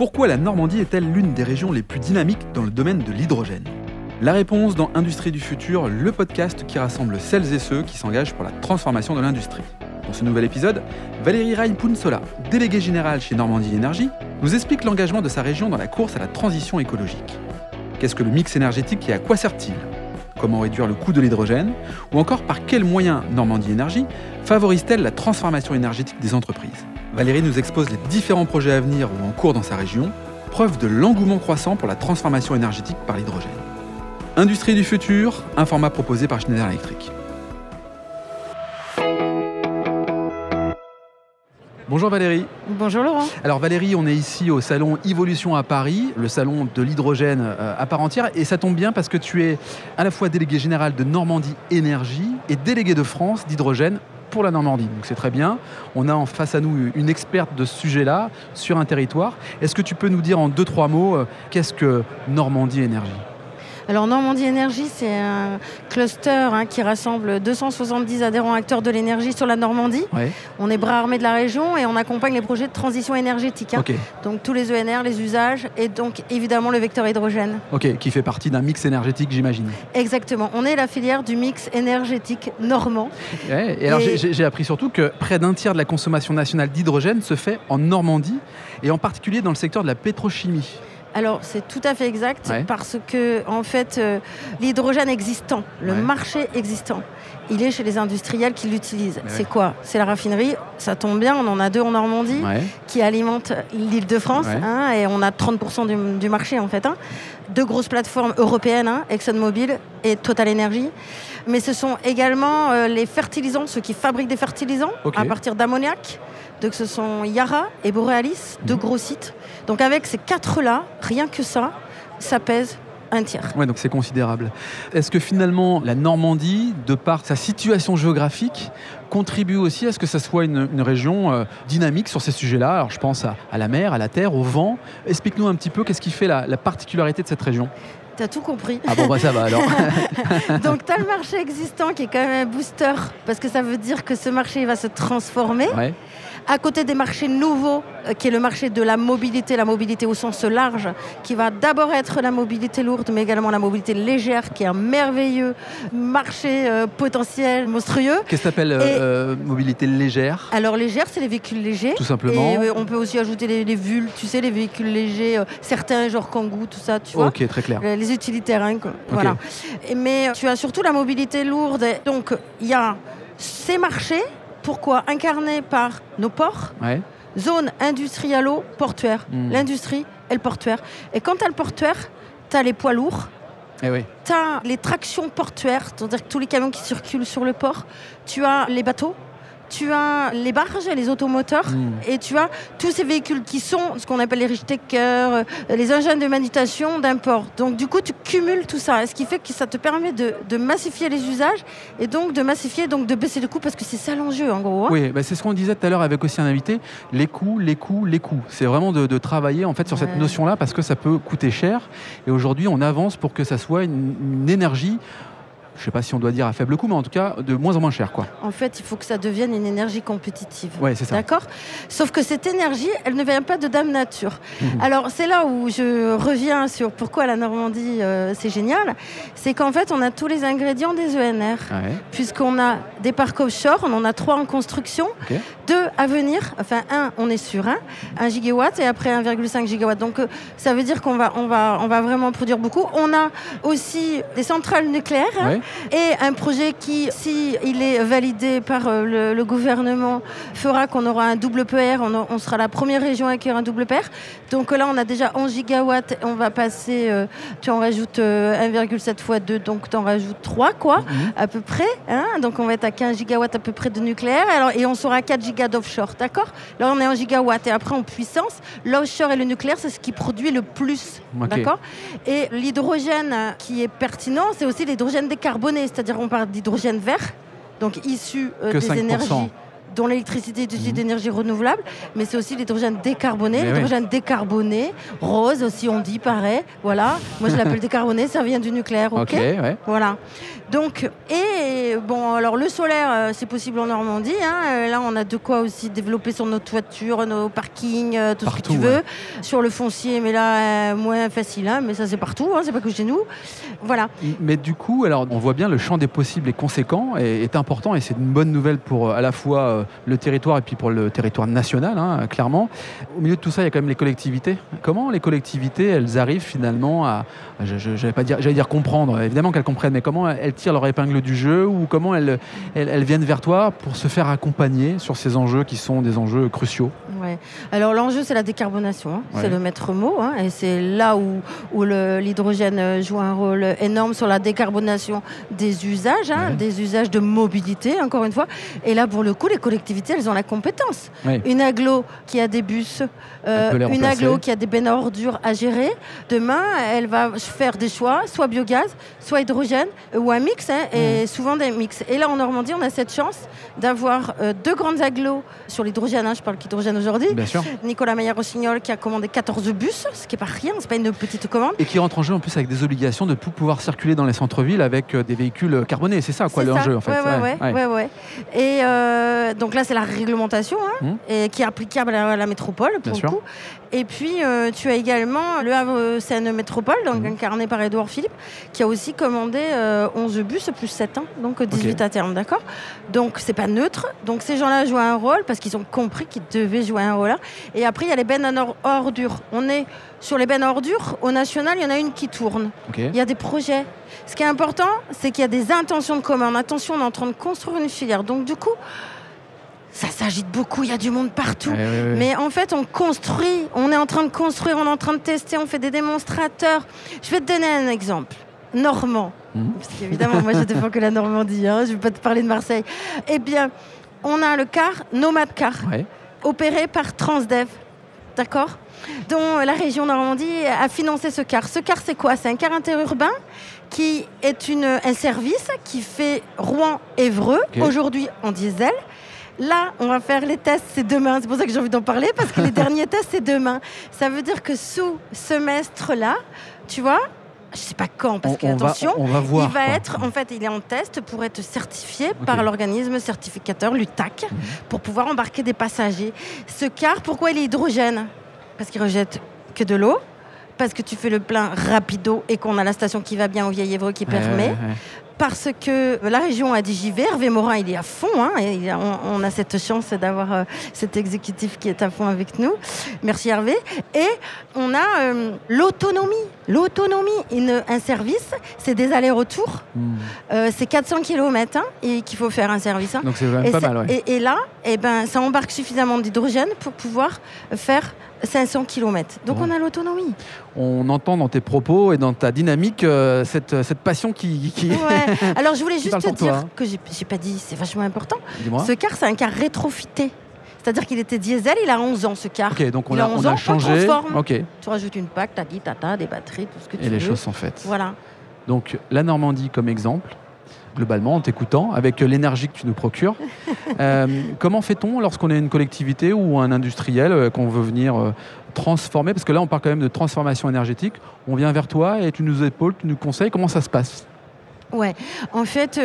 Pourquoi la Normandie est-elle l'une des régions les plus dynamiques dans le domaine de l'hydrogène ? La réponse dans Industrie du futur, le podcast qui rassemble celles et ceux qui s'engagent pour la transformation de l'industrie. Dans ce nouvel épisode, Valérie Raï-Pounsola, déléguée générale chez Normandie Énergie, nous explique l'engagement de sa région dans la course à la transition écologique. Qu'est-ce que le mix énergétique et à quoi sert-il ? Comment réduire le coût de l'hydrogène ? Ou encore par quels moyens Normandie Énergie favorise-t-elle la transformation énergétique des entreprises ? Valérie nous expose les différents projets à venir ou en cours dans sa région, preuve de l'engouement croissant pour la transformation énergétique par l'hydrogène. Industrie du futur, un format proposé par Schneider Electric. Bonjour Valérie. Bonjour Laurent. Alors Valérie, on est ici au salon Evolution à Paris, le salon de l'hydrogène à part entière. Et ça tombe bien parce que tu es à la fois délégué général de Normandie Énergie et délégué de France d'hydrogène pour la Normandie. Donc c'est très bien. On a en face à nous une experte de ce sujet-là sur un territoire. Est-ce que tu peux nous dire en 2-3 mots qu'est-ce que Normandie Énergie ? Alors Normandie Énergie, c'est un cluster qui rassemble 270 adhérents acteurs de l'énergie sur la Normandie. Ouais. On est bras armés de la région et on accompagne les projets de transition énergétique. Ok. Donc tous les ENR, les usages et donc évidemment le vecteur hydrogène. Ok, qui fait partie d'un mix énergétique, j'imagine. Exactement. On est la filière du mix énergétique normand. Ouais, et alors j'ai appris surtout que près d'un tiers de la consommation nationale d'hydrogène se fait en Normandie et en particulier dans le secteur de la pétrochimie. Alors, c'est tout à fait exact parce que, en fait, l'hydrogène existant, le marché existant, il est chez les industriels qui l'utilisent. C'est quoi ? C'est la raffinerie, ça tombe bien, on en a 2 en Normandie qui alimentent l'Île-de-France et on a 30% du marché en fait. 2 grosses plateformes européennes, ExxonMobil et Total Energy. Mais ce sont également les fertilisants, ceux qui fabriquent des fertilisants à partir d'ammoniac. Donc ce sont Yara et Borealis, 2 gros sites. Donc avec ces 4-là, rien que ça pèse un tiers. Ouais, donc c'est considérable. Est-ce que finalement la Normandie, de par sa situation géographique, contribue aussi à ce que ça soit une région dynamique sur ces sujets-là ? Alors je pense à la mer, à la terre, au vent. Explique-nous un petit peu qu'est-ce qui fait la particularité de cette région ? T'as tout compris. Ah bon, bah ça va alors. Donc t'as le marché existant qui est quand même un booster, parce que ça veut dire que ce marché va se transformer. Ouais. À côté des marchés nouveaux, qui est le marché de la mobilité au sens large, qui va d'abord être la mobilité lourde, mais également la mobilité légère, qui est un merveilleux marché potentiel monstrueux. Qu'est-ce que t'appelles mobilité légère ? Alors légère, c'est les véhicules légers. Tout simplement. Et on peut aussi ajouter les VUL, tu sais, les véhicules légers, certains genre Kangoo, tout ça, tu vois. Ok, très clair. Les utilitaires, voilà. Mais tu as surtout la mobilité lourde. Donc il y a ces marchés. Pourquoi ? Incarné par nos ports, zone industrialo-portuaire. L'industrie et le portuaire. Et quand tu as le portuaire, tu as les poids lourds, tu as les tractions portuaires, c'est-à-dire tous les camions qui circulent sur le port, tu as les bateaux, tu as les barges, les automoteurs, et tu as tous ces véhicules qui sont ce qu'on appelle les richttakers, les engins de manutention d'un port. Donc du coup, tu cumules tout ça, ce qui fait que ça te permet de massifier les usages et donc de massifier, donc de baisser les coûts, parce que c'est ça l'enjeu en gros. Oui, c'est ce qu'on disait tout à l'heure avec aussi un invité, les coûts. C'est vraiment de travailler en fait sur cette notion-là, parce que ça peut coûter cher. Et aujourd'hui, on avance pour que ça soit une énergie, je ne sais pas si on doit dire à faible coût, mais en tout cas de moins en moins cher, quoi. En fait, il faut que ça devienne une énergie compétitive. Oui, c'est ça. D'accord ? Sauf que cette énergie, elle ne vient pas de Dame Nature. Alors, c'est là où je reviens sur pourquoi la Normandie, c'est génial. C'est qu'en fait, on a tous les ingrédients des ENR. Puisqu'on a des parcs offshore, on en a 3 en construction, 2 à venir. Enfin, 1, on est sur 1 gigawatt et après 1,5 gigawatt. Donc, ça veut dire qu'on va vraiment produire beaucoup. On a aussi des centrales nucléaires. Et un projet qui, si il est validé par le gouvernement, fera qu'on aura un double PR. On sera la première région à accueillir un double PR. Donc là, on a déjà 11 gigawatts. On va passer, tu en rajoutes 1,7 fois 2, donc tu en rajoutes 3, à peu près. Donc on va être à 15 gigawatts à peu près de nucléaire. Et on sera à 4 gigas d'offshore, d'accord ? Là, on est en gigawatts. Et après, en puissance, l'offshore et le nucléaire, c'est ce qui produit le plus, d'accord ? Et l'hydrogène qui est pertinent, c'est aussi l'hydrogène décarboné. C'est-à-dire qu'on parle d'hydrogène vert, donc issu des énergies dont l'électricité est issue d'énergie renouvelable, mais c'est aussi l'hydrogène décarboné. L'hydrogène décarboné, rose aussi on dit, pareil. Voilà. Moi je l'appelle décarboné, ça vient du nucléaire. Ok. Voilà. Donc, et bon, alors le solaire, c'est possible en Normandie. Là, on a de quoi aussi développer sur nos toitures, nos parkings, tout partout, ce que tu veux. Sur le foncier, mais là, moins facile. Mais ça, c'est partout. C'est pas que chez nous. Voilà. Mais du coup, alors, on voit bien le champ des possibles est conséquent et est important. Et c'est une bonne nouvelle pour à la fois le territoire et puis pour le territoire national, clairement. Au milieu de tout ça, il y a quand même les collectivités. Comment les collectivités, elles arrivent finalement à, j'allais dire comprendre, évidemment qu'elles comprennent, mais comment elles tirent leur épingle du jeu ou comment elles viennent vers toi pour se faire accompagner sur ces enjeux qui sont des enjeux cruciaux? Ouais. Alors l'enjeu, c'est la décarbonation, c'est le maître mot, et c'est là où l'hydrogène joue un rôle énorme sur la décarbonation des usages, des usages de mobilité, encore une fois. Et là, pour le coup, les collectivités, elles ont la compétence. Une agglo qui a des bus, une agglo qui a des bennes à ordures à gérer, demain, elle va faire des choix, soit biogaz, soit hydrogène, ou un mix, et souvent des mix. Et là, en Normandie, on a cette chance d'avoir 2 grandes agglos sur l'hydrogène, je parle qu'hydrogène aujourd'hui. Bien sûr. Nicolas Meyer-Rossignol qui a commandé 14 bus, ce qui n'est pas rien, c'est pas une petite commande. Et qui rentre en jeu en plus avec des obligations de pouvoir circuler dans les centres-villes avec des véhicules carbonés. C'est ça, l'enjeu en fait. Ouais. Et donc là, c'est la réglementation et qui est applicable à la métropole pour le coup. Et puis, tu as également le Havre-Seine Métropole, donc incarné par Édouard Philippe, qui a aussi commandé 11 bus plus 7 ans, donc 18 à terme, d'accord ? Donc, c'est pas neutre. Donc, ces gens-là jouent un rôle parce qu'ils ont compris qu'ils devaient jouer un rôle là. Et après, il y a les bennes à ordures. On est sur les bennes à ordures. Au national, il y en a une qui tourne. Il y a des projets. Ce qui est important, c'est qu'il y a des intentions de commande. Attention, on est en train de construire une filière. Donc, du coup, ça s'agite beaucoup, il y a du monde partout. Mais en fait, on construit, on est en train de construire, on est en train de tester, on fait des démonstrateurs. Je vais te donner un exemple. Normand. Parce qu'évidemment, moi, je défends que la Normandie. Je ne vais pas te parler de Marseille. Eh bien, on a le car, Nomad Car, opéré par Transdev. D'accord ? Dont la région Normandie a financé ce car. Ce car, c'est quoi ? C'est un car interurbain qui est un service qui fait Rouen-Évreux, aujourd'hui en diesel. Là, on va faire les tests, c'est demain. C'est pour ça que j'ai envie d'en parler, parce que les derniers tests, c'est demain. Ça veut dire que sous semestre-là, tu vois, je ne sais pas quand, parce qu'attention, on va voir, il va être, en fait, il est en test pour être certifié par l'organisme certificateur, l'UTAC, pour pouvoir embarquer des passagers. Ce car, pourquoi il est hydrogène ? Parce qu'il rejette que de l'eau, parce que tu fais le plein rapido et qu'on a la station qui va bien au Vieil-Évreux qui permet. Parce que la région a dit j'y vais. Hervé Morin, il est à fond. Et on a cette chance d'avoir cet exécutif qui est à fond avec nous. Merci Hervé. Et on a l'autonomie. L'autonomie, un service, c'est des allers-retours. C'est 400 km et qu'il faut faire un service. Donc c'est vraiment pas mal. Et là, ça embarque suffisamment d'hydrogène pour pouvoir faire 500 km. Donc on a l'autonomie. On entend dans tes propos et dans ta dynamique cette passion qui... Ouais. Alors je voulais juste te dire que j'ai pas dit, c'est vachement important. Dis-moi. Ce car, c'est un car rétrofité. C'est-à-dire qu'il était diesel, il a 11 ans ce car. Ok, donc on a changé. Tu rajoutes une PAC, des batteries, tout ce que tu veux. Et les choses sont faites. Voilà. Donc la Normandie comme exemple, globalement, en t'écoutant, avec l'énergie que tu nous procures. Comment fait-on lorsqu'on est une collectivité ou un industriel qu'on veut venir transformer ? Parce que là, on parle quand même de transformation énergétique. On vient vers toi et tu nous épaules, tu nous conseilles. Comment ça se passe ? Ouais, en fait,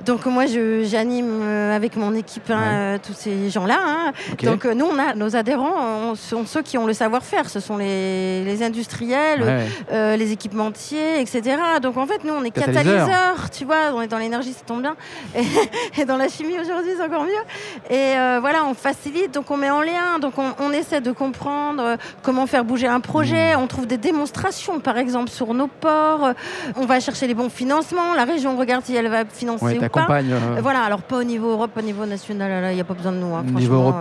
donc moi j'anime avec mon équipe tous ces gens-là. Donc nous, on a nos adhérents, sont ceux qui ont le savoir-faire. Ce sont les industriels, les équipementiers, etc. Donc en fait, nous, on est catalyseurs, tu vois. On est dans l'énergie, ça tombe bien, et dans la chimie aujourd'hui, c'est encore mieux. Et voilà, on facilite, donc on met en lien, donc on essaie de comprendre comment faire bouger un projet. On trouve des démonstrations, par exemple, sur nos ports. On va chercher les bons financements. La région regarde si elle va financer ou pas. Voilà, alors pas au niveau Europe, au niveau national, il n'y a pas besoin de nous.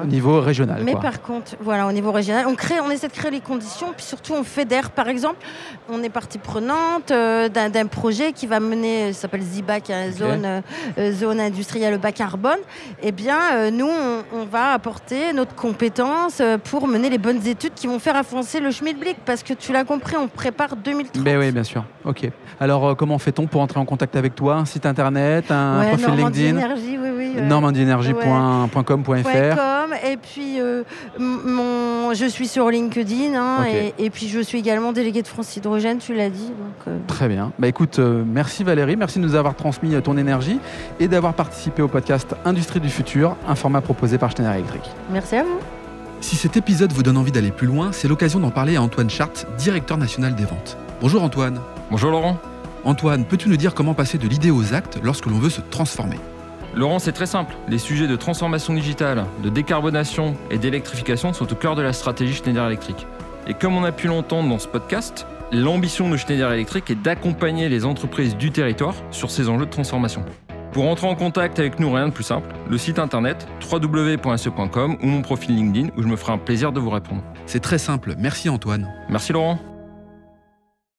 Niveau régional. Mais par contre, voilà, au niveau régional, on essaie de créer les conditions, puis surtout on fédère. Par exemple, on est partie prenante d'un projet qui va mener, ça s'appelle ZIBAC, zone industrielle bas carbone. Eh bien, nous, on va apporter notre compétence pour mener les bonnes études qui vont faire avancer le Schmilblick, parce que tu l'as compris, on prépare 2030. Ben oui, bien sûr. Ok. Alors, comment fait-on pour entrer en contact contact avec toi, un site internet, un profil LinkedIn? Normandie-Énergie, oui. normandieénergie.com. Et puis, je suis sur LinkedIn, et puis je suis également déléguée de France Hydrogène, tu l'as dit. Donc, Très bien. Écoute, merci Valérie, merci de nous avoir transmis ton énergie et d'avoir participé au podcast Industrie du futur, un format proposé par Schneider Electric. Merci à vous. Si cet épisode vous donne envie d'aller plus loin, c'est l'occasion d'en parler à Antoine Chart, directeur national des ventes. Bonjour Antoine. Bonjour Laurent. Antoine, peux-tu nous dire comment passer de l'idée aux actes lorsque l'on veut se transformer ? Laurent, c'est très simple. Les sujets de transformation digitale, de décarbonation et d'électrification sont au cœur de la stratégie Schneider Electric. Et comme on a pu l'entendre dans ce podcast, l'ambition de Schneider Electric est d'accompagner les entreprises du territoire sur ces enjeux de transformation. Pour entrer en contact avec nous, rien de plus simple, le site internet www.se.com ou mon profil LinkedIn où je me ferai un plaisir de vous répondre. C'est très simple, merci Antoine. Merci Laurent.